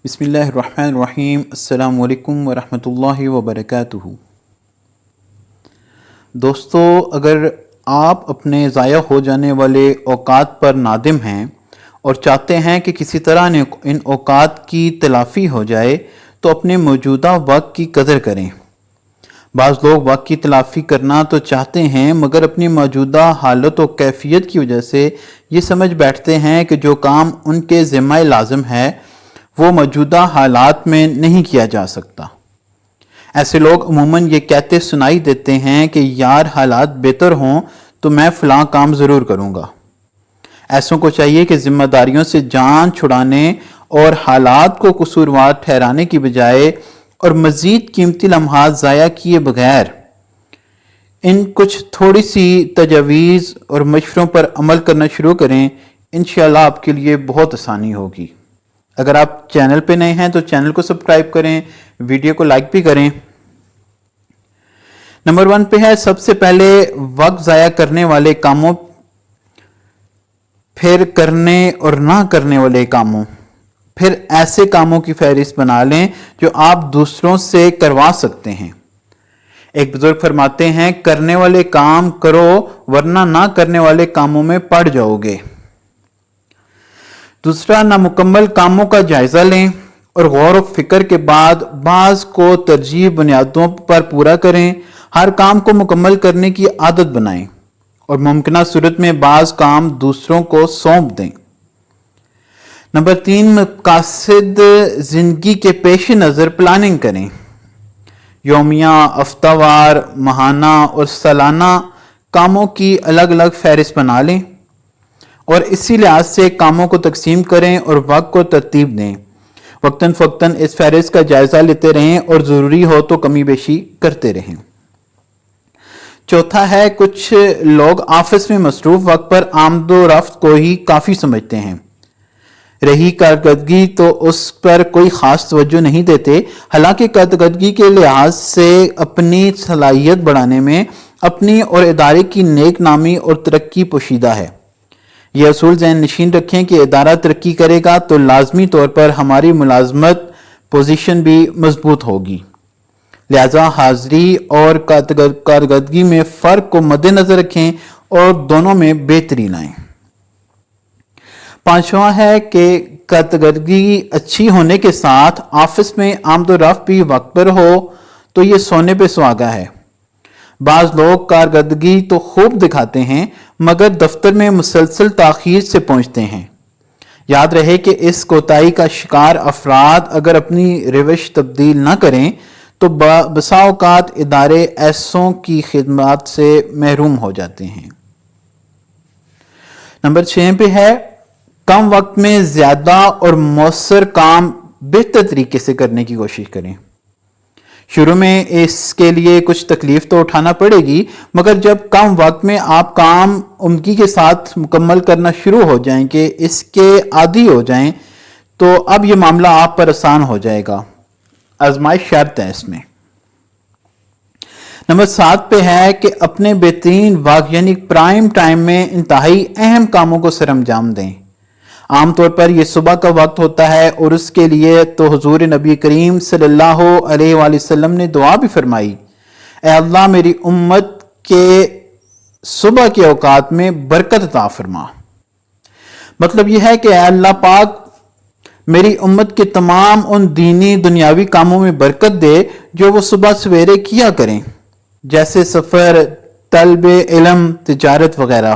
بسم اللہ الرحمن الرحیم۔ السلام علیکم ورحمۃ اللہ وبرکاتہ۔ دوستو، اگر آپ اپنے ضائع ہو جانے والے اوقات پر نادم ہیں اور چاہتے ہیں کہ کسی طرح ان اوقات کی تلافی ہو جائے تو اپنے موجودہ وقت کی قدر کریں۔ بعض لوگ وقت کی تلافی کرنا تو چاہتے ہیں مگر اپنی موجودہ حالت و کیفیت کی وجہ سے یہ سمجھ بیٹھتے ہیں کہ جو کام ان کے ذمہ لازم ہے وہ موجودہ حالات میں نہیں کیا جا سکتا۔ ایسے لوگ عموماً یہ کہتے سنائی دیتے ہیں کہ یار حالات بہتر ہوں تو میں فلاں کام ضرور کروں گا۔ ایسوں کو چاہیے کہ ذمہ داریوں سے جان چھڑانے اور حالات کو قصوروار ٹھہرانے کی بجائے اور مزید قیمتی لمحات ضائع کیے بغیر ان کچھ تھوڑی سی تجاویز اور مشوروں پر عمل کرنا شروع کریں۔ انشاءاللہ آپ کے لیے بہت آسانی ہوگی۔ اگر آپ چینل پہ نئے ہیں تو چینل کو سبسکرائب کریں، ویڈیو کو لائک بھی کریں۔ نمبر 1 پہ ہے سب سے پہلے وقت ضائع کرنے والے کاموں، پھر کرنے اور نہ کرنے والے کاموں، پھر ایسے کاموں کی فہرست بنا لیں جو آپ دوسروں سے کروا سکتے ہیں۔ ایک بزرگ فرماتے ہیں کرنے والے کام کرو ورنہ نہ کرنے والے کاموں میں پڑ جاؤ گے۔ دوسرا، نامکمل کاموں کا جائزہ لیں اور غور و فکر کے بعد بعض کو ترجیح بنیادوں پر پورا کریں۔ ہر کام کو مکمل کرنے کی عادت بنائیں اور ممکنہ صورت میں بعض کام دوسروں کو سونپ دیں۔ نمبر 3، مقاصد زندگی کے پیش نظر پلاننگ کریں۔ یومیہ، ہفتہ وار، ماہانہ اور سالانہ کاموں کی الگ الگ فہرست بنا لیں اور اسی لحاظ سے کاموں کو تقسیم کریں اور وقت کو ترتیب دیں۔ وقتاً فوقتاً اس فہرست کا جائزہ لیتے رہیں اور ضروری ہو تو کمی بیشی کرتے رہیں۔ چوتھا ہے کچھ لوگ آفس میں مصروف وقت پر آمد و رفت کو ہی کافی سمجھتے ہیں، رہی کارکردگی تو اس پر کوئی خاص توجہ نہیں دیتے۔ حالانکہ کارکردگی کے لحاظ سے اپنی صلاحیت بڑھانے میں اپنی اور ادارے کی نیک نامی اور ترقی پوشیدہ ہے۔ یہ اصول ذہن نشین رکھیں کہ ادارہ ترقی کرے گا تو لازمی طور پر ہماری ملازمت پوزیشن بھی مضبوط ہوگی، لہذا حاضری اور کارکردگی میں فرق کو مد نظر رکھیں اور دونوں میں بہتری لائیں۔ پانچواں ہے کہ کارکردگی اچھی ہونے کے ساتھ آفس میں آمد و رفت بھی وقت پر ہو تو یہ سونے پہ سہاگا ہے۔ بعض لوگ کارکردگی تو خوب دکھاتے ہیں مگر دفتر میں مسلسل تاخیر سے پہنچتے ہیں۔ یاد رہے کہ اس کوتاہی کا شکار افراد اگر اپنی روش تبدیل نہ کریں تو بسا اوقات ادارے ایسوں کی خدمات سے محروم ہو جاتے ہیں۔ نمبر 6 پہ ہے کم وقت میں زیادہ اور مؤثر کام بہتر طریقے سے کرنے کی کوشش کریں۔ شروع میں اس کے لیے کچھ تکلیف تو اٹھانا پڑے گی مگر جب کم وقت میں آپ کام عمدگی کے ساتھ مکمل کرنا شروع ہو جائیں کہ اس کے عادی ہو جائیں تو اب یہ معاملہ آپ پر آسان ہو جائے گا۔ آزمائش شرط ہے اس میں۔ نمبر 7 پہ ہے کہ اپنے بہترین وقت یعنی پرائم ٹائم میں انتہائی اہم کاموں کو سر انجام دیں۔ عام طور پر یہ صبح کا وقت ہوتا ہے اور اس کے لیے تو حضور نبی کریم صلی اللہ علیہ وآلہ وسلم نے دعا بھی فرمائی، اے اللہ میری امت کے صبح کے اوقات میں برکت عطا فرما۔ مطلب یہ ہے کہ اے اللہ پاک میری امت کے تمام ان دینی دنیاوی کاموں میں برکت دے جو وہ صبح سویرے کیا کریں، جیسے سفر، طلب علم، تجارت وغیرہ۔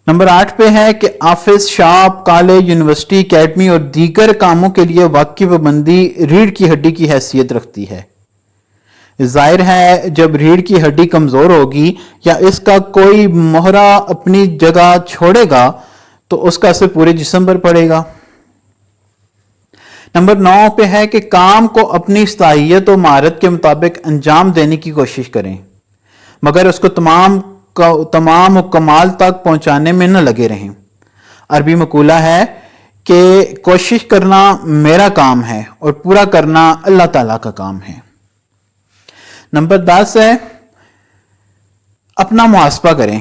نمبر 8 پہ ہے کہ office, shop, college, university, academy اور دیگر کاموں کے لیے وقت کی پابندی ریڑھ کی ہڈی کی حیثیت رکھتی ہے۔ ظاہر ہے جب ریڑھ کی ہڈی کمزور ہوگی یا اس کا کوئی مہرہ اپنی جگہ چھوڑے گا تو اس کا اثر پورے جسم پر پڑے گا۔ نمبر 9 پہ ہے کہ کام کو اپنی صلاحیت و مہارت کے مطابق انجام دینے کی کوشش کریں مگر اس کو تمام و کمال تک پہنچانے میں نہ لگے رہیں۔ عربی مقولہ ہے کہ کوشش کرنا میرا کام ہے اور پورا کرنا اللہ تعالیٰ کا کام ہے۔ نمبر 10 ہے اپنا محاسبہ کریں۔